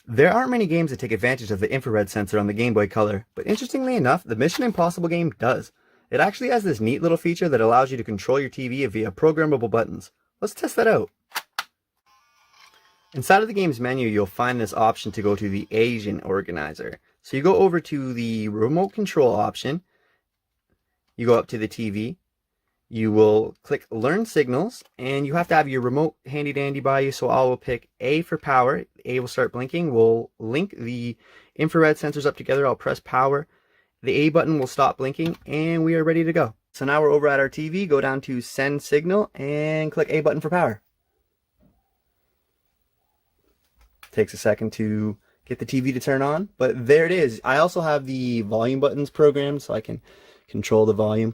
There aren't many games that take advantage of the infrared sensor on the Game Boy Color, but interestingly enough, the Mission Impossible game does. It actually has this neat little feature that allows you to control your TV via programmable buttons. Let's test that out. Inside of the game's menu, you'll find this option to go to the Asian organizer. So you go over to the remote control option, you go up to the TV, you will click Learn Signals, and you have to have your remote handy dandy by you, so I will pick A for power. A will start blinking. We'll link the infrared sensors up together. I'll press power. The A button will stop blinking, and we are ready to go. So now we're over at our TV, go down to Send Signal, and click A button for power. Takes a second to get the TV to turn on, but there it is. I also have the volume buttons programmed, so I can control the volume.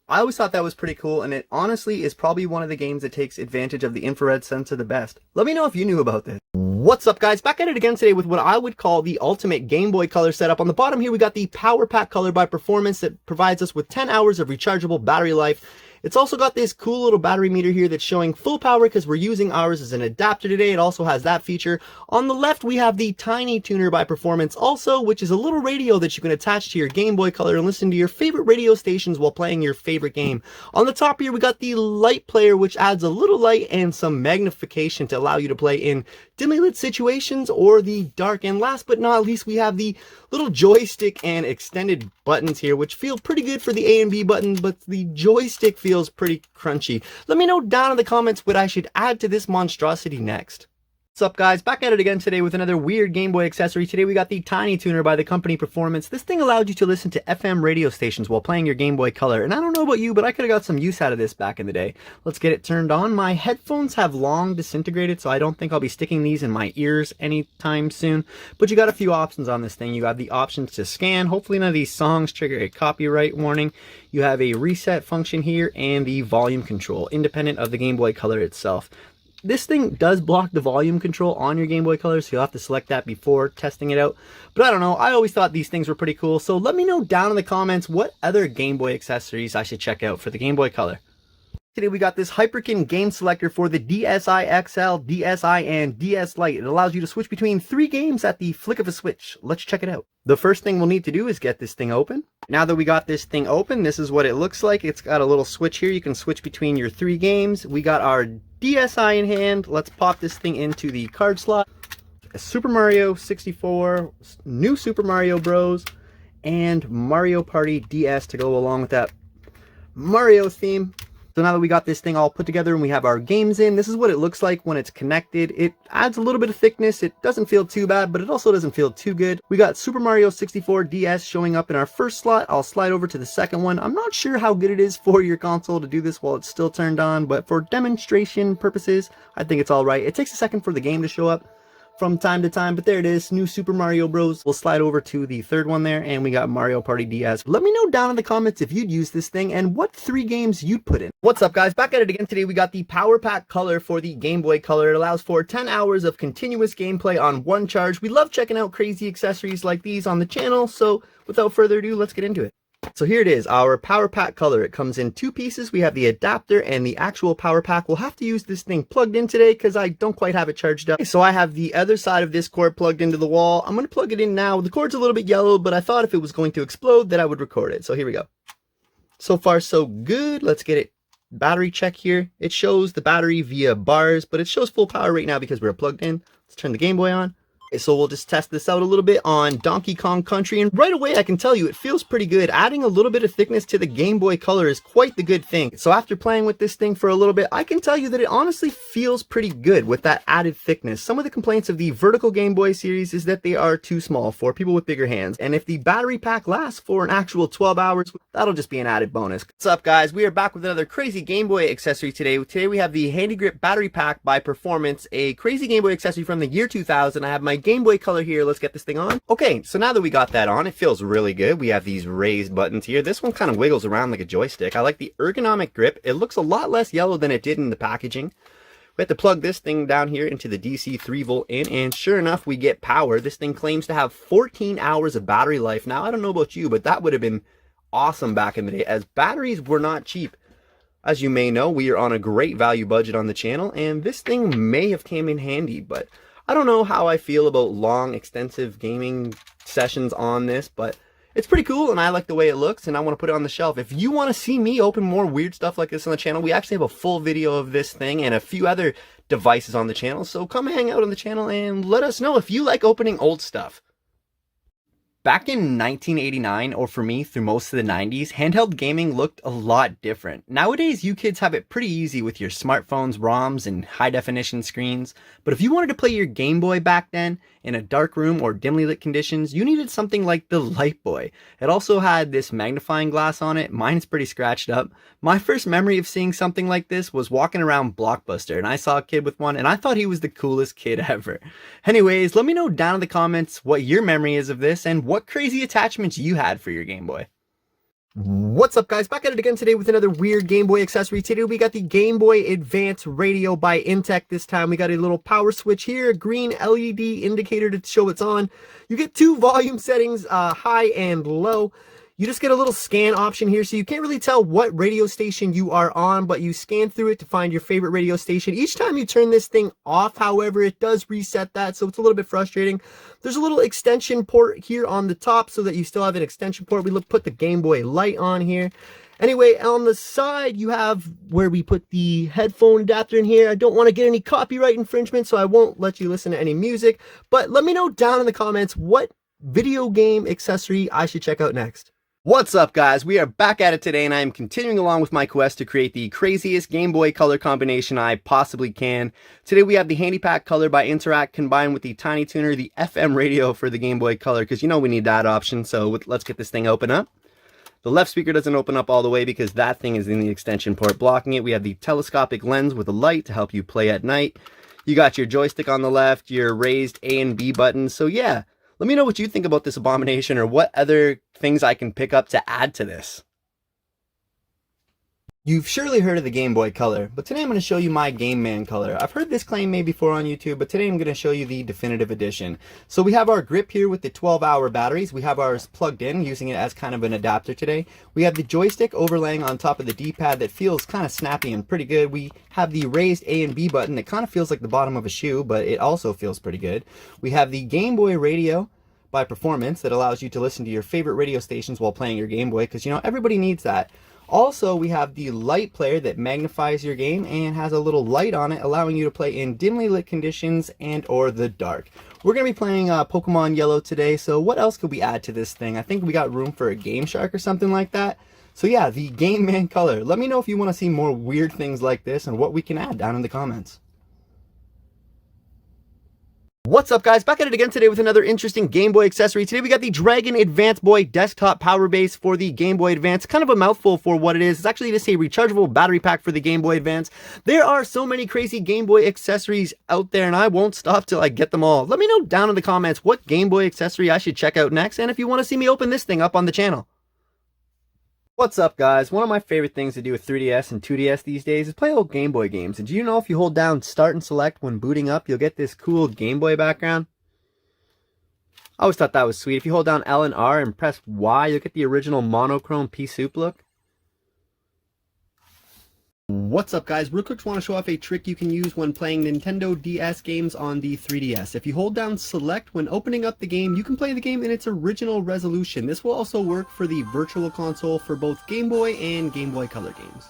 I always thought that was pretty cool, and it honestly is probably one of the games that takes advantage of the infrared sensor the best. Let me know if you knew about this. What's up, guys? Back at it again today with what I would call the ultimate Game Boy Color setup. On the bottom here, we got the Power Pack Color by Performance that provides us with 10 hours of rechargeable battery life. It's also got this cool little battery meter here that's showing full power because we're using ours as an adapter today. It also has that feature. On the left, we have the Tiny Tuner by Performance also, which is a little radio that you can attach to your Game Boy Color and listen to your favorite radio stations while playing your favorite game. On the top here, we got the Light Player, which adds a little light and some magnification to allow you to play in dimly lit situations or the dark. And last but not least, we have the little joystick and extended buttons here, which feel pretty good for the A and B buttons, but the joystick feels pretty crunchy. Let me know down in the comments what I should add to this monstrosity next. What's up, guys? Back at it again today with another weird Game Boy accessory. Today we got the Tiny Tuner by the company Performance. This thing allowed you to listen to FM radio stations while playing your Game Boy Color. And I don't know about you, but I could have got some use out of this back in the day. Let's get it turned on. My headphones have long disintegrated, so I don't think I'll be sticking these in my ears anytime soon. But you got a few options on this thing. You have the options to scan. Hopefully none of these songs trigger a copyright warning. You have a reset function here and the volume control, independent of the Game Boy Color itself. This thing does block the volume control on your Game Boy Color, so you'll have to select that before testing it out. But I don't know, I always thought these things were pretty cool, so let me know down in the comments what other Game Boy accessories I should check out for the Game Boy Color. Today we got this Hyperkin game selector for the DSi XL, DSi, and DS Lite. It allows you to switch between 3 games at the flick of a switch. Let's check it out. The first thing we'll need to do is get this thing open. Now that we got this thing open, this is what it looks like. It's got a little switch here. You can switch between your 3 games. We got our DSi in hand. Let's pop this thing into the card slot. A Super Mario 64, New Super Mario Bros, and Mario Party DS to go along with that Mario theme. So now that we got this thing all put together and we have our games in, this is what it looks like when it's connected. It adds a little bit of thickness. It doesn't feel too bad, but it also doesn't feel too good. We got Super Mario 64 DS showing up in our first slot. I'll slide over to the second one. I'm not sure how good it is for your console to do this while it's still turned on, but for demonstration purposes, I think it's all right. It takes a second for the game to show up from time to time, but there it is, New Super Mario Bros. We'll slide over to the third one there, and we got Mario Party DS. Let me know down in the comments if you'd use this thing and what 3 games you'd put in. What's up, guys? Back at it again today. We got the Power Pack Color for the Game Boy Color. It allows for 10 hours of continuous gameplay on one charge. We love checking out crazy accessories like these on the channel, so without further ado, let's get into it. So here it is, our Power Pack Color. It comes in 2 pieces. We have the adapter and the actual power pack. We'll have to use this thing plugged in today because I don't quite have it charged up. So I have the other side of this cord plugged into the wall. I'm going to plug it in now. The cord's a little bit yellow, but I thought if it was going to explode that I would record it. So here we go. So far so good. Let's get it battery check here. It shows the battery via bars, but it shows full power right now because we're plugged in. Let's turn the Game Boy on. So we'll just test this out a little bit on Donkey Kong Country, and right away I can tell you it feels pretty good. Adding a little bit of thickness to the Game Boy Color is quite the good thing. So after playing with this thing for a little bit, I can tell you that it honestly feels pretty good with that added thickness. Some of the complaints of the vertical Game Boy series is that they are too small for people with bigger hands, and if the battery pack lasts for an actual 12 hours, that'll just be an added bonus. What's up, guys? We are back with another crazy Game Boy accessory today. Today we have the Handy Grip Battery Pack by Performance, a crazy Game Boy accessory from the year 2000. I have my Game Boy Color here. Let's get this thing on. Okay, so now that we got that on, it feels really good. We have these raised buttons here. This one kind of wiggles around like a joystick. I like the ergonomic grip. It looks a lot less yellow than it did in the packaging. We have to plug this thing down here into the DC 3-volt in, and sure enough, we get power. This thing claims to have 14 hours of battery life. Now, I don't know about you, but that would have been awesome back in the day, as batteries were not cheap. As you may know, we are on a great value budget on the channel, and this thing may have came in handy, but I don't know how I feel about long, extensive gaming sessions on this, but it's pretty cool and I like the way it looks and I want to put it on the shelf. If you want to see me open more weird stuff like this on the channel, we actually have a full video of this thing and a few other devices on the channel. So come hang out on the channel and let us know if you like opening old stuff. Back in 1989, or for me, through most of the 90s, handheld gaming looked a lot different. Nowadays, you kids have it pretty easy with your smartphones, ROMs, and high-definition screens. But if you wanted to play your Game Boy back then, in a dark room or dimly lit conditions, you needed something like the Light Boy. It also had this magnifying glass on it. Mine's pretty scratched up. My first memory of seeing something like this was walking around Blockbuster, and I saw a kid with one, and I thought he was the coolest kid ever. Anyways, let me know down in the comments what your memory is of this, and what crazy attachments you had for your Game Boy. What's up, guys? Back at it again today with another weird Game Boy accessory. Today we got the Game Boy Advance Radio by Intech. This time we got a little power switch here, a green LED indicator to show it's on. You get two volume settings, high and low. You just get a little scan option here, so you can't really tell what radio station you are on, but you scan through it to find your favorite radio station. Each time you turn this thing off, however, it does reset that, so it's a little bit frustrating. There's a little extension port here on the top so that you still have an extension port. We put the Game Boy Light on here. Anyway, on the side, you have where we put the headphone adapter in here. I don't want to get any copyright infringement, so I won't let you listen to any music. But let me know down in the comments what video game accessory I should check out next. What's up, guys? We are back at it today, and I am continuing along with my quest to create the craziest Game Boy color combination I possibly can. Today we have the Handy Pack Color by Interact combined with the Tiny Tuner, the FM radio for the Game Boy Color, because you know we need that option, so let's get this thing open up. The left speaker doesn't open up all the way because that thing is in the extension port blocking it. We have the telescopic lens with a light to help you play at night. You got your joystick on the left, your raised A and B buttons, so yeah. Let me know what you think about this abomination or what other things I can pick up to add to this. You've surely heard of the Game Boy Color, but today I'm going to show you my Game Man Color. I've heard this claim made before on YouTube, but today I'm going to show you the definitive edition. So we have our grip here with the 12-hour batteries. We have ours plugged in, using it as kind of an adapter today. We have the joystick overlaying on top of the D-pad that feels kind of snappy and pretty good. We have the raised A and B button that kind of feels like the bottom of a shoe, but it also feels pretty good. We have the Game Boy radio by Performance that allows you to listen to your favorite radio stations while playing your Game Boy, because you know everybody needs that. Also, we have the light player that magnifies your game and has a little light on it, allowing you to play in dimly lit conditions and or the dark. We're going to be playing Pokemon Yellow today, so what else could we add to this thing? I think we got room for a Game Shark or something like that. So yeah, the Game Man Color. Let me know if you want to see more weird things like this and what we can add down in the comments. What's up, guys? Back at it again today with another interesting Game Boy accessory. Today we got the Dragon Advance Boy desktop power base for the Game Boy Advance. Kind of a mouthful for what it is. It's actually just a rechargeable battery pack for the Game Boy Advance. There are so many crazy Game Boy accessories out there, and I won't stop till I get them all. Let me know down in the comments what Game Boy accessory I should check out next, and if you want to see me open this thing up on the channel. What's up, guys? One of my favorite things to do with 3DS and 2DS these days is play old Game Boy games. And do you know if you hold down Start and Select when booting up, you'll get this cool Game Boy background? I always thought that was sweet. If you hold down L and R and press Y, you'll get the original monochrome pea soup look. What's up, guys? Real quick, just want to show off a trick you can use when playing Nintendo DS games on the 3DS. If you hold down Select when opening up the game, you can play the game in its original resolution. This will also work for the Virtual Console for both Game Boy and Game Boy Color games.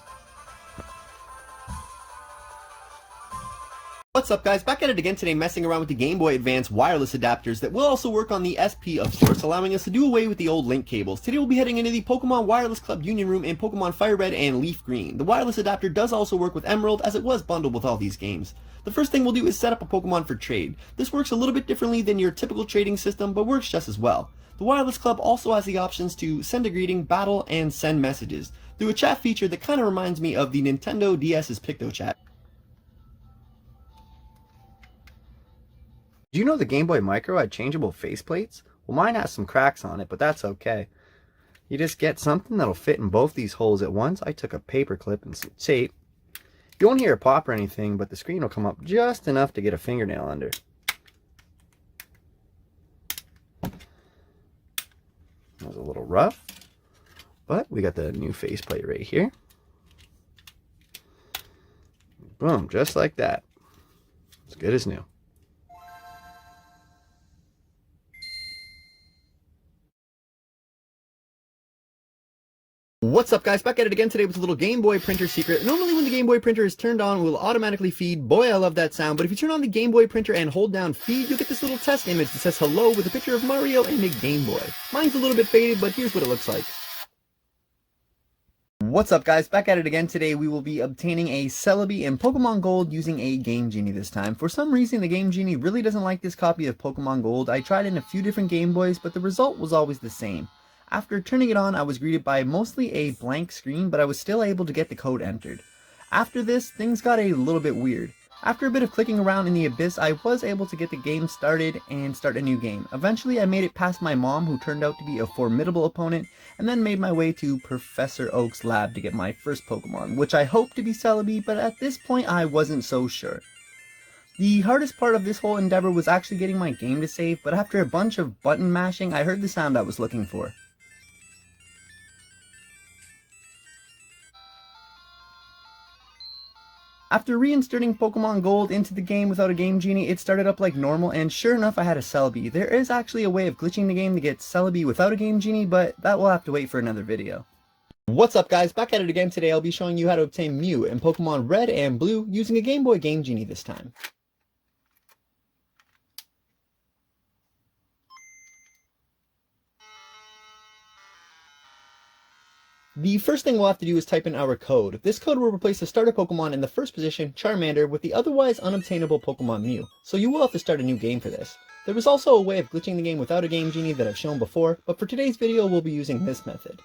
What's up, guys? Back at it again today, messing around with the Game Boy Advance wireless adapters that will also work on the SP of sorts, allowing us to do away with the old link cables. Today we'll be heading into the Pokemon Wireless Club Union Room in Pokemon Fire Red and Leaf Green. The wireless adapter does also work with Emerald, as it was bundled with all these games. The first thing we'll do is set up a Pokemon for trade. This works a little bit differently than your typical trading system, but works just as well. The Wireless Club also has the options to send a greeting, battle, and send messages through a chat feature that kind of reminds me of the Nintendo DS's PictoChat. Do you know the Game Boy Micro had changeable faceplates? Well, mine has some cracks on it, but that's okay. You just get something that'll fit in both these holes at once. I took a paper clip and some tape. You won't hear a pop or anything, but the screen will come up just enough to get a fingernail under. That was a little rough, but we got the new faceplate right here. Boom, just like that. As good as new. What's up, guys? Back at it again today with a little Game Boy printer secret. Normally when the Game Boy printer is turned on, it will automatically feed. Boy, I love that sound. But if you turn on the Game Boy printer and hold down feed, you'll get this little test image that says hello with a picture of Mario and a Game Boy. Mine's a little bit faded, but here's what it looks like. What's up, guys? Back at it again today. We will be obtaining a Celebi in Pokemon Gold using a Game Genie this time. For some reason, the Game Genie really doesn't like this copy of Pokemon Gold. I tried in a few different Game Boys, but the result was always the same. After turning it on, I was greeted by mostly a blank screen, but I was still able to get the code entered. After this, things got a little bit weird. After a bit of clicking around in the abyss, I was able to get the game started and start a new game. Eventually, I made it past my mom, who turned out to be a formidable opponent, and then made my way to Professor Oak's lab to get my first Pokemon, which I hoped to be Celebi, but at this point I wasn't so sure. The hardest part of this whole endeavor was actually getting my game to save, but after a bunch of button mashing, I heard the sound I was looking for. After reinserting Pokemon Gold into the game without a Game Genie, it started up like normal, and sure enough I had a Celebi. There is actually a way of glitching the game to get Celebi without a Game Genie, but that will have to wait for another video. What's up, guys? Back at it again today. I'll be showing you how to obtain Mew in Pokemon Red and Blue using a Game Boy Game Genie this time. The first thing we'll have to do is type in our code. This code will replace the starter Pokemon in the first position, Charmander, with the otherwise unobtainable Pokemon Mew, so you will have to start a new game for this. There is also a way of glitching the game without a Game Genie that I've shown before, but for today's video we'll be using this method.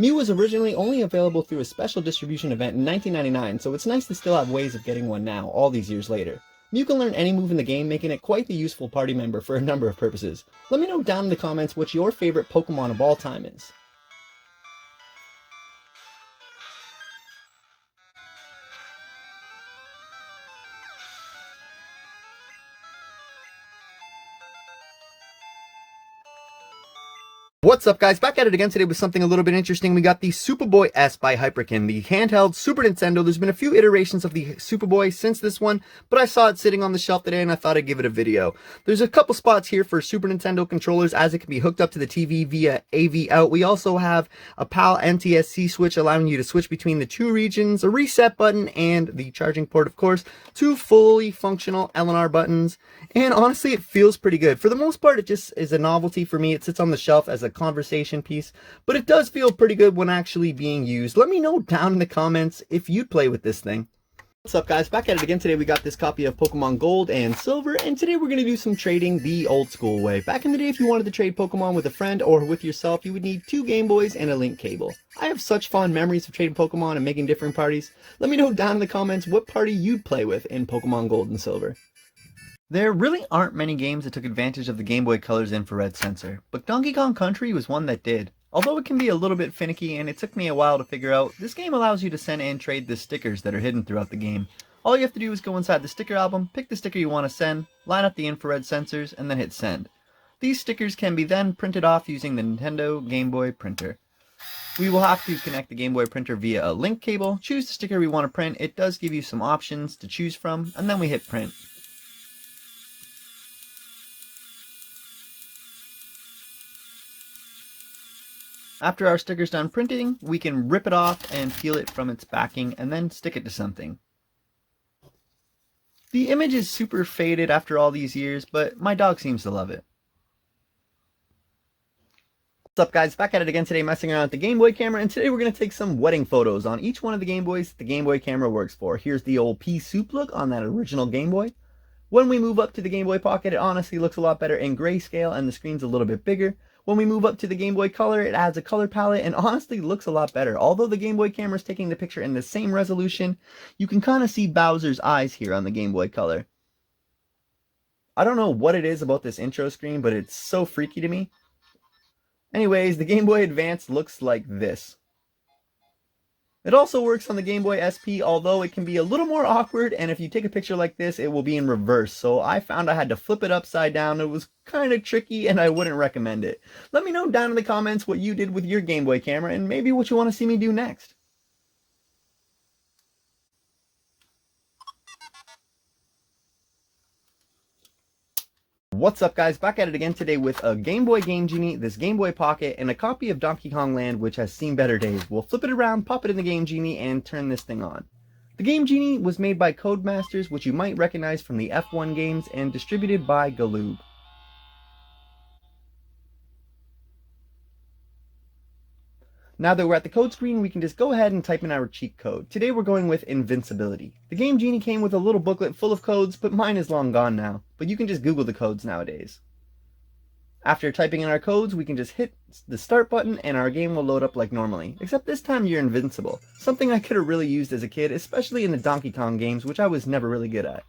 Mew was originally only available through a special distribution event in 1999, so it's nice to still have ways of getting one now, all these years later. Mew can learn any move in the game, making it quite the useful party member for a number of purposes. Let me know down in the comments what your favorite Pokemon of all time is. What's up, guys? Back at it again today with something a little bit interesting. We got the Superboy S by Hyperkin, the handheld Super Nintendo. There's been a few iterations of the Superboy since this one, but I saw it sitting on the shelf today and I thought I'd give it a video. There's a couple spots here for Super Nintendo controllers, as it can be hooked up to the TV via AV out. We also have a PAL NTSC switch allowing you to switch between the two regions, a reset button, and the charging port, of course. Two fully functional LNR buttons, and honestly it feels pretty good. For the most part, it just is a novelty for me. It sits on the shelf as a conversation piece, but it does feel pretty good when actually being used. Let me know down in the comments if you'd play with this thing. What's up, guys? Back at it again today. We got this copy of Pokemon Gold and Silver, and today we're going to do some trading the old school way. Back in the day, if you wanted to trade Pokemon with a friend or with yourself, you would need 2 Game Boys and a link cable. I have such fond memories of trading Pokemon and making different parties. Let me know down in the comments what party you'd play with in Pokemon Gold and Silver. There really aren't many games that took advantage of the Game Boy Color's infrared sensor, but Donkey Kong Country was one that did. Although it can be a little bit finicky and it took me a while to figure out, this game allows you to send and trade the stickers that are hidden throughout the game. All you have to do is go inside the sticker album, pick the sticker you want to send, line up the infrared sensors, and then hit send. These stickers can be then printed off using the Nintendo Game Boy printer. We will have to connect the Game Boy printer via a link cable, choose the sticker we want to print. It does give you some options to choose from, and then we hit print. After our sticker's done printing, we can rip it off and peel it from its backing and then stick it to something. The image is super faded after all these years, but my dog seems to love it. What's up, guys? Back at it again today, messing around with the Game Boy camera, and today we're going to take some wedding photos on each one of the Game Boys that the Game Boy camera works for. Here's the old pea soup look on that original Game Boy. When we move up to the Game Boy Pocket, it honestly looks a lot better in grayscale and the screen's a little bit bigger. When we move up to the Game Boy Color, it adds a color palette and honestly looks a lot better. Although the Game Boy camera is taking the picture in the same resolution, you can kind of see Bowser's eyes here on the Game Boy Color. I don't know what it is about this intro screen, but it's so freaky to me. Anyways, the Game Boy Advance looks like this. It also works on the Game Boy SP, although it can be a little more awkward, and if you take a picture like this, it will be in reverse. So I found I had to flip it upside down. It was kind of tricky, and I wouldn't recommend it. Let me know down in the comments what you did with your Game Boy camera, and maybe what you want to see me do next. What's up guys, back at it again today with a Game Boy Game Genie, this Game Boy Pocket, and a copy of Donkey Kong Land which has seen better days. We'll flip it around, pop it in the Game Genie, and turn this thing on. The Game Genie was made by Codemasters, which you might recognize from the F1 games, and distributed by Galoob. Now that we're at the code screen, we can just go ahead and type in our cheat code. Today we're going with invincibility. The Game Genie came with a little booklet full of codes, but mine is long gone now. But you can just Google the codes nowadays. After typing in our codes, we can just hit the start button and our game will load up like normally. Except this time you're invincible. Something I could have really used as a kid, especially in the Donkey Kong games, which I was never really good at.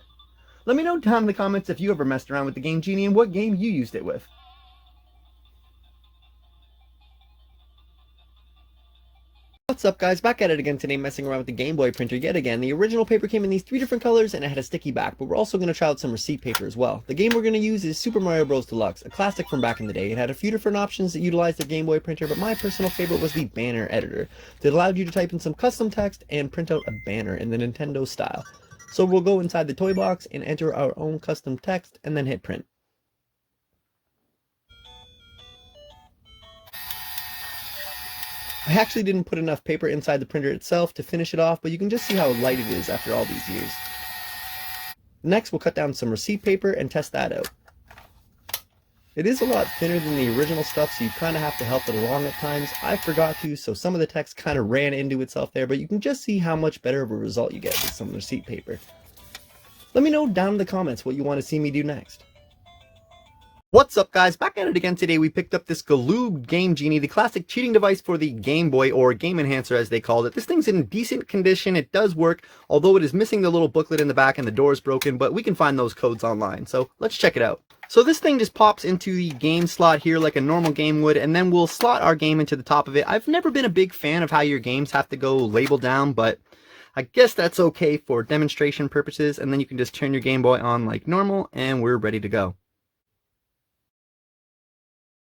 Let me know down in the comments if you ever messed around with the Game Genie and what game you used it with. What's up guys, back at it again today messing around with the Game Boy printer yet again. The original paper came in these 3 different colors and it had a sticky back, but we're also going to try out some receipt paper as well. The game we're going to use is Super Mario Bros. Deluxe, a classic from back in the day. It had a few different options that utilized the Game Boy printer, but my personal favorite was the banner editor that allowed you to type in some custom text and print out a banner in the Nintendo style. So we'll go inside the toy box and enter our own custom text and then hit print. I actually didn't put enough paper inside the printer itself to finish it off, but you can just see how light it is after all these years. Next, we'll cut down some receipt paper and test that out. It is a lot thinner than the original stuff, so you kind of have to help it along at times. I forgot to, so some of the text kind of ran into itself there, but you can just see how much better of a result you get with some receipt paper. Let me know down in the comments what you want to see me do next. What's up guys, back at it again today. We picked up this Galoob Game Genie, the classic cheating device for the Game Boy, or Game Enhancer as they called it. This thing's in decent condition, it does work, although it is missing the little booklet in the back and the door is broken, but we can find those codes online, so let's check it out. So this thing just pops into the game slot here like a normal game would, and then we'll slot our game into the top of it. I've never been a big fan of how your games have to go labeled down, but I guess that's okay for demonstration purposes, and then you can just turn your Game Boy on like normal, and we're ready to go.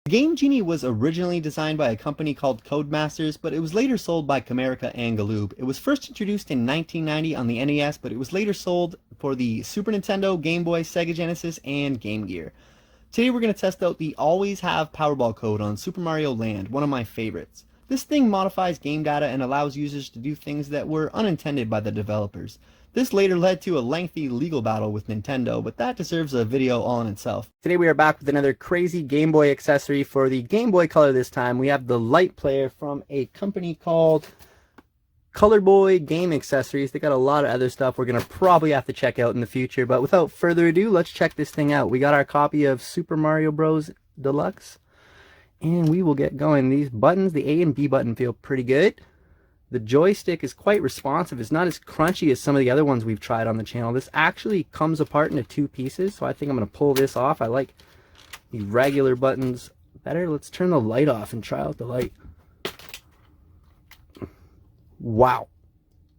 The Game Genie was originally designed by a company called Codemasters, but it was later sold by Camerica and Galoob. It was first introduced in 1990 on the NES, but it was later sold for the Super Nintendo, Game Boy, Sega Genesis, and Game Gear. Today we're going to test out the Always Have Powerball code on Super Mario Land, one of my favorites. This thing modifies game data and allows users to do things that were unintended by the developers. This later led to a lengthy legal battle with Nintendo, but that deserves a video all in itself. Today we are back with another crazy Game Boy accessory for the Game Boy Color this time. We have the light player from a company called Color Boy Game Accessories. They got a lot of other stuff we're going to probably have to check out in the future, but without further ado, let's check this thing out. We got our copy of Super Mario Bros. Deluxe, and we will get going. These buttons, the A and B button, feel pretty good. The joystick is quite responsive. It's not as crunchy as some of the other ones we've tried on the channel. This actually comes apart into 2 pieces, so I think I'm going to pull this off. I like the regular buttons better. Let's turn the light off and try out the light. Wow.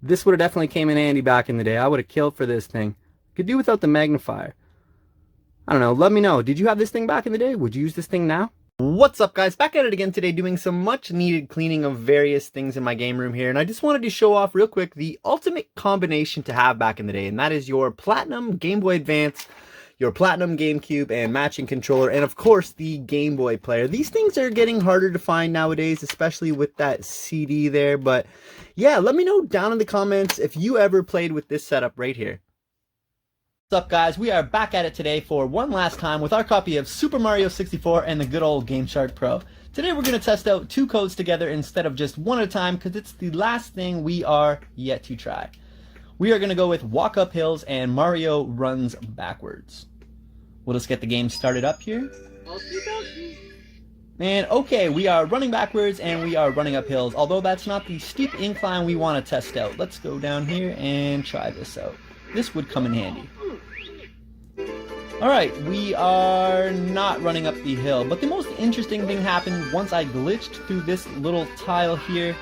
This would have definitely came in handy back in the day. I would have killed for this thing. Could do without the magnifier. I don't know. Let me know. Did you have this thing back in the day? Would you use this thing now? What's up guys, back at it again today doing some much needed cleaning of various things in my game room here, and I just wanted to show off real quick the ultimate combination to have back in the day, and that is your Platinum Game Boy Advance, your Platinum GameCube and matching controller, and of course the Game Boy player. These things are getting harder to find nowadays, especially with that CD there, but yeah, let me know down in the comments if you ever played with this setup right here. What's up guys, we are back at it today for one last time with our copy of Super Mario 64 and the good old Game Shark Pro. Today we're going to test out 2 codes together instead of just one at a time because it's the last thing we are yet to try. We are going to go with Walk Up Hills and Mario Runs Backwards. We'll just get the game started up here. And okay, we are running backwards and we are running up hills, although that's not the steep incline we want to test out. Let's go down here and try this out. This would come in handy. Alright, we are not running up the hill, but the most interesting thing happened once I glitched through this little tile here,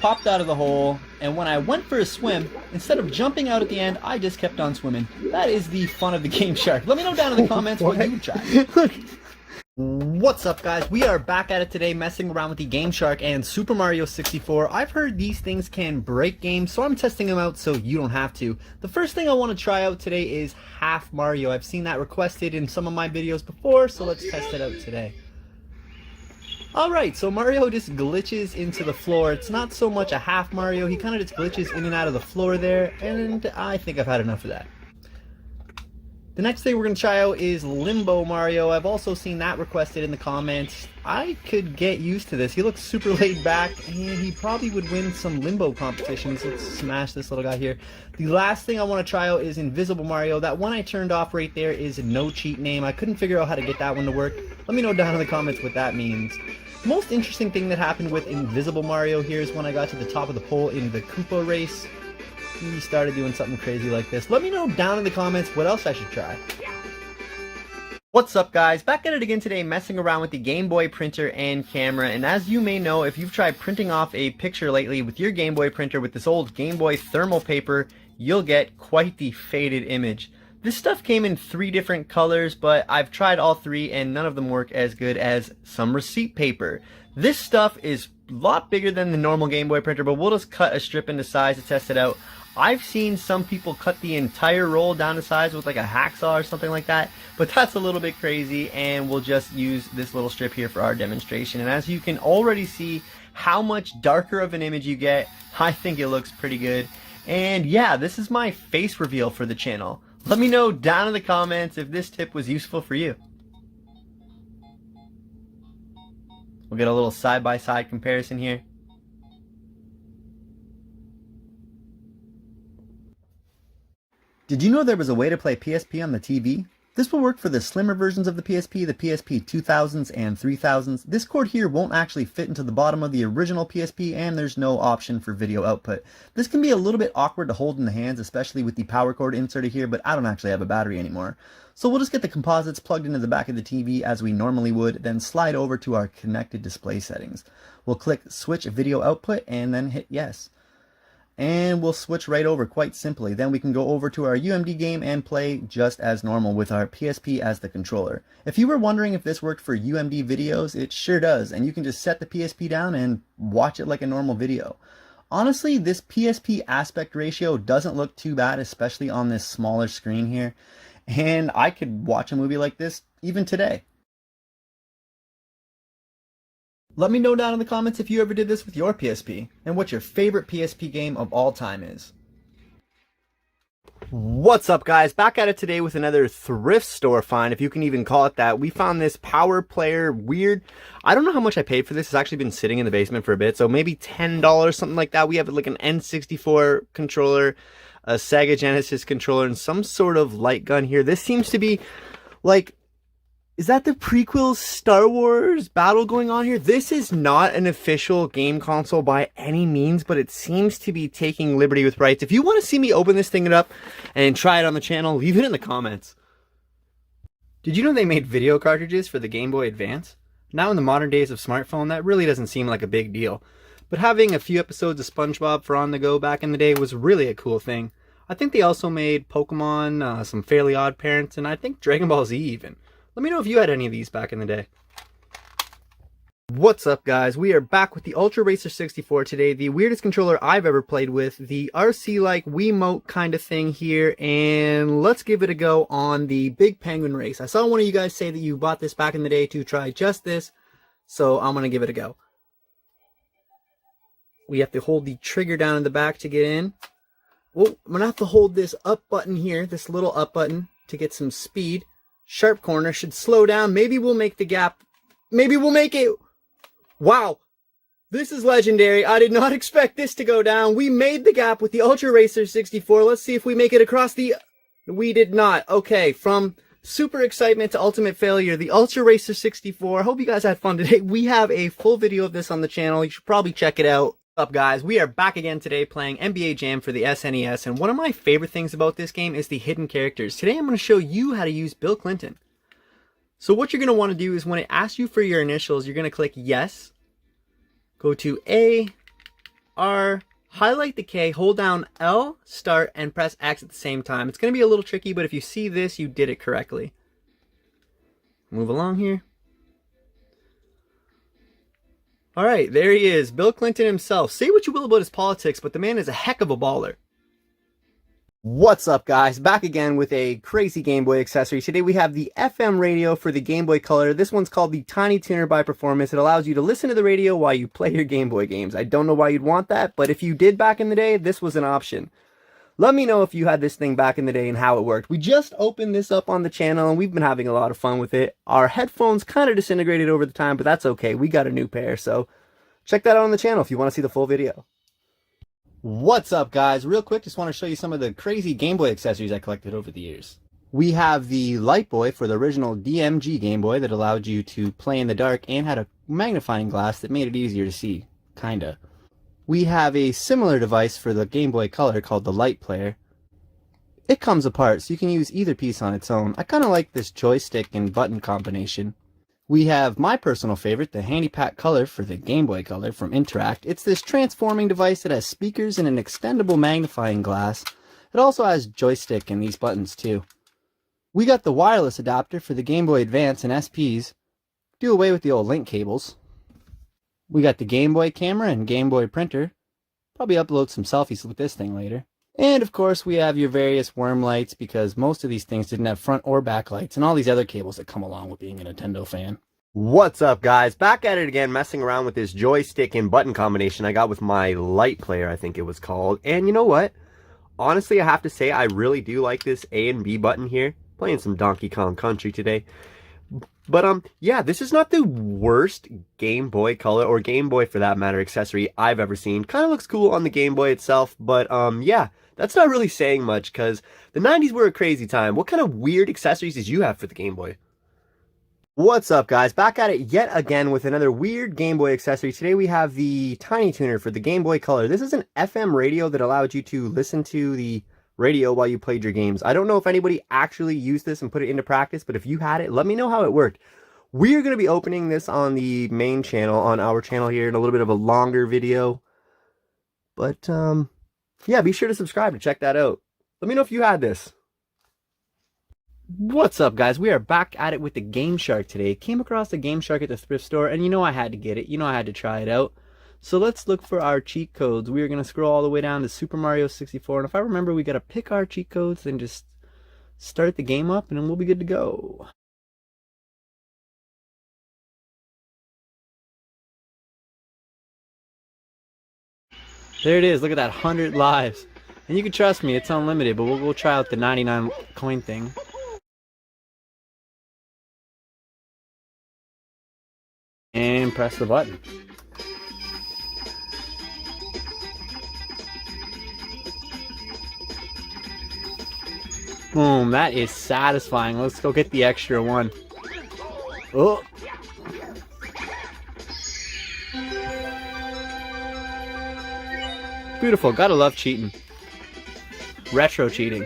popped out of the hole, and when I went for a swim, instead of jumping out at the end, I just kept on swimming. That is the fun of the Game Shark. Let me know down in the comments what you tried. What's up, guys? We are back at it today, messing around with the Game Shark and Super Mario 64. I've heard these things can break games, so I'm testing them out so you don't have to. The first thing I want to try out today is Half Mario. I've seen that requested in some of my videos before, so let's test it out today. Alright, so Mario just glitches into the floor. It's not so much a half Mario, he kind of just glitches in and out of the floor there, and I think I've had enough of that. The next thing we're going to try out is Limbo Mario. I've also seen that requested in the comments. I could get used to this. He looks super laid back, and he probably would win some Limbo competitions. Let's smash this little guy here. The last thing I want to try out is Invisible Mario. That one I turned off right there is a no cheat name. I couldn't figure out how to get that one to work. Let me know down in the comments what that means. The most interesting thing that happened with Invisible Mario here is when I got to the top of the pole in the Koopa race. He started doing something crazy like this. Let me know down in the comments what else I should try. What's up, guys? Back at it again today, messing around with the Game Boy printer and camera. And as you may know, if you've tried printing off a picture lately with your Game Boy printer with this old Game Boy thermal paper, you'll get quite the faded image. This stuff came in 3 different colors, but I've tried all 3 and none of them work as good as some receipt paper. This stuff is a lot bigger than the normal Game Boy printer, but we'll just cut a strip into size to test it out. I've seen some people cut the entire roll down to size with like a hacksaw or something like that, but that's a little bit crazy, and we'll just use this little strip here for our demonstration. And as you can already see how much darker of an image you get, I think it looks pretty good. And yeah, this is my face reveal for the channel. Let me know down in the comments if this tip was useful for you. We'll get a little side-by-side comparison here. Did you know there was a way to play PSP on the TV? This will work for the slimmer versions of the PSP 2000s and 3000s. This cord here won't actually fit into the bottom of the original PSP, and there's no option for video output. This can be a little bit awkward to hold in the hands, especially with the power cord inserted here, but I don't actually have a battery anymore. So we'll just get the composites plugged into the back of the TV as we normally would, then slide over to our connected display settings. We'll click switch video output and then hit yes. And we'll switch right over quite simply. Then we can go over to our UMD game and play just as normal with our PSP as the controller. If you were wondering if this worked for UMD videos, it sure does, and you can just set the PSP down and watch it like a normal video. Honestly, this PSP aspect ratio doesn't look too bad, especially on this smaller screen here, and I could watch a movie like this even today. Let me know down in the comments if you ever did this with your PSP, and what your favorite PSP game of all time is. What's up, guys? Back at it today with another thrift store find, if you can even call it that. We found this Power Player weird. I don't know how much I paid for this. It's actually been sitting in the basement for a bit, so maybe $10, something like that. We have like an N64 controller, a Sega Genesis controller, and some sort of light gun here. This seems to be like... Is that the prequel Star Wars battle going on here? This is not an official game console by any means, but it seems to be taking liberty with rights. If you want to see me open this thing up and try it on the channel, leave it in the comments. Did you know they made video cartridges for the Game Boy Advance? Now in the modern days of smartphone, that really doesn't seem like a big deal. But having a few episodes of SpongeBob for on the go back in the day was really a cool thing. I think they also made Pokemon, some Fairly Odd Parents, and I think Dragon Ball Z even. Let me know if you had any of these back in the day. What's up, guys? We are back with the Ultra Racer 64 today, the weirdest controller I've ever played with, the RC-like Wiimote kind of thing here, and let's give it a go on the Big Penguin race. I saw one of you guys say that you bought this back in the day to try just this, so I'm going to give it a go. We have to hold the trigger down in the back to get in. Oh, I'm going to have to hold this up button here, this little up button, to get some speed. Sharp corner, should slow down. Maybe we'll make the gap. Maybe we'll make it. Wow. This is legendary. I did not expect this to go down. We made the gap with the Ultra Racer 64. Let's see if we make it across the... We did not. Okay, from super excitement to ultimate failure, the Ultra Racer 64. Hope you guys had fun today. We have a full video of this on the channel. You should probably check it out. What's up, guys? We are back again today playing NBA Jam for the SNES, and one of my favorite things about this game is the hidden characters. Today I'm going to show you how to use Bill Clinton. So what you're going to want to do is when it asks you for your initials, you're going to click yes, go to A, R, highlight the K, hold down L, start, and press X at the same time. It's going to be a little tricky, but if you see this, you did it correctly. Move along here. All right, there he is, Bill Clinton himself. Say what you will about his politics, but the man is a heck of a baller. What's up, guys? Back again with a crazy Game Boy accessory. Today we have the FM radio for the Game Boy Color. This one's called the Tiny Tuner by Performance. It allows you to listen to the radio while you play your Game Boy games. I don't know why you'd want that, but if you did back in the day, this was an option. Let me know if you had this thing back in the day and how it worked. We just opened this up on the channel and we've been having a lot of fun with it. Our headphones kind of disintegrated over the time, but that's okay. We got a new pair, so check that out on the channel if you want to see the full video. What's up, guys? Real quick, just want to show you some of the crazy Game Boy accessories I collected over the years. We have the Light Boy for the original DMG Game Boy that allowed you to play in the dark and had a magnifying glass that made it easier to see, kinda. We have a similar device for the Game Boy Color called the Light Player. It comes apart, so you can use either piece on its own. I kind of like this joystick and button combination. We have my personal favorite, the Handy Pack Color for the Game Boy Color from Interact. It's this transforming device that has speakers and an extendable magnifying glass. It also has joystick and these buttons too. We got the wireless adapter for the Game Boy Advance and SPs. Do away with the old link cables. We got the Game Boy camera and Game Boy printer. Probably upload some selfies with this thing later. And of course we have your various worm lights, because most of these things didn't have front or back lights, and all these other cables that come along with being a Nintendo fan. What's up, guys? Back at it again, messing around with this joystick and button combination I got with my Light Player, I think it was called. And you know what? Honestly, I have to say I really do like this A and B button here. Playing some Donkey Kong Country today. But yeah, this is not the worst Game Boy Color, or Game Boy for that matter, accessory I've ever seen. Kind of looks cool on the Game Boy itself, but yeah, that's not really saying much, because the 90s were a crazy time. What kind of weird accessories did you have for the Game Boy? What's up, guys? Back at it yet again with another weird Game Boy accessory. Today we have the Tiny Tuner for the Game Boy Color. This is an FM radio that allowed you to listen to the radio while you played your games. I don't know if anybody actually used this and put it into practice, but if you had it, let me know how it worked. We're going to be opening this on the main channel, on our channel here, in a little bit of a longer video. But yeah, be sure to subscribe to check that out. Let me know if you had this. What's up, guys? We are back at it with the Game Shark today. Came across the Game Shark at the thrift store, and you know I had to get it. You know I had to try it out. So let's look for our cheat codes. We are going to scroll all the way down to Super Mario 64, and if I remember, we got to pick our cheat codes and just start the game up, and then we'll be good to go. There it is. Look at that, 100 lives. And you can trust me, it's unlimited, but we'll try out the 99 coin thing. And press the button. Boom, that is satisfying. Let's go get the extra one. Oh. Beautiful, gotta love cheating. Retro cheating.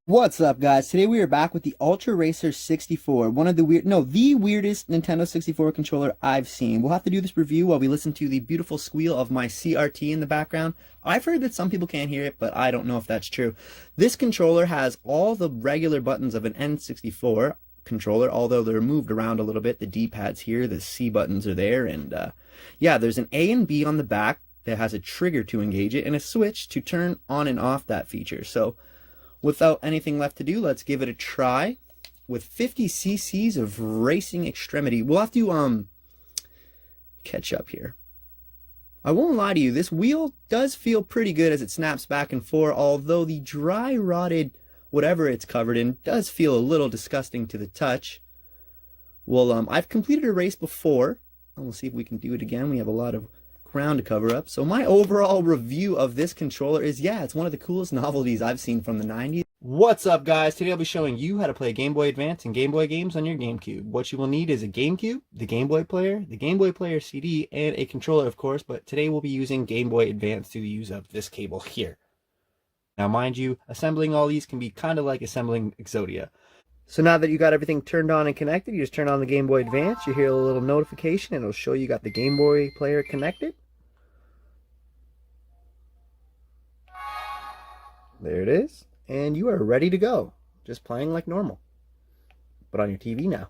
What's up, guys? Today we are back with the Ultra Racer 64, the weirdest Nintendo 64 controller I've seen. We'll have to do this review while we listen to the beautiful squeal of my CRT in the background. I've heard that some people can't hear it, but I don't know if that's true. This controller has all the regular buttons of an N64 controller, although they're moved around a little bit. The D-pads here, the C buttons are there, and yeah, there's an A and B on the back that has a trigger to engage it, and a switch to turn on and off that feature. So without anything left to do, let's give it a try with 50 cc's of racing extremity. We'll have to catch up here. I won't lie to you, this wheel does feel pretty good as it snaps back and forth, although the dry rotted whatever it's covered in does feel a little disgusting to the touch. Well, I've completed a race before, and we'll see if we can do it again. We have a lot of ground to cover up. So my overall review of this controller is, yeah, it's one of the coolest novelties I've seen from the 90s. What's up, guys? Today I'll be showing you how to play Game Boy Advance and Game Boy games on your GameCube. What you will need is a GameCube, the Game Boy Player, the Game Boy Player CD, and a controller, of course, but today we'll be using Game Boy Advance through the use of this cable here. Now, mind you, assembling all these can be kind of like assembling Exodia. So now that you got everything turned on and connected, you just turn on the Game Boy Advance, you hear a little notification, and it'll show you got the Game Boy Player connected. There it is, and you are ready to go, just playing like normal, but on your TV now.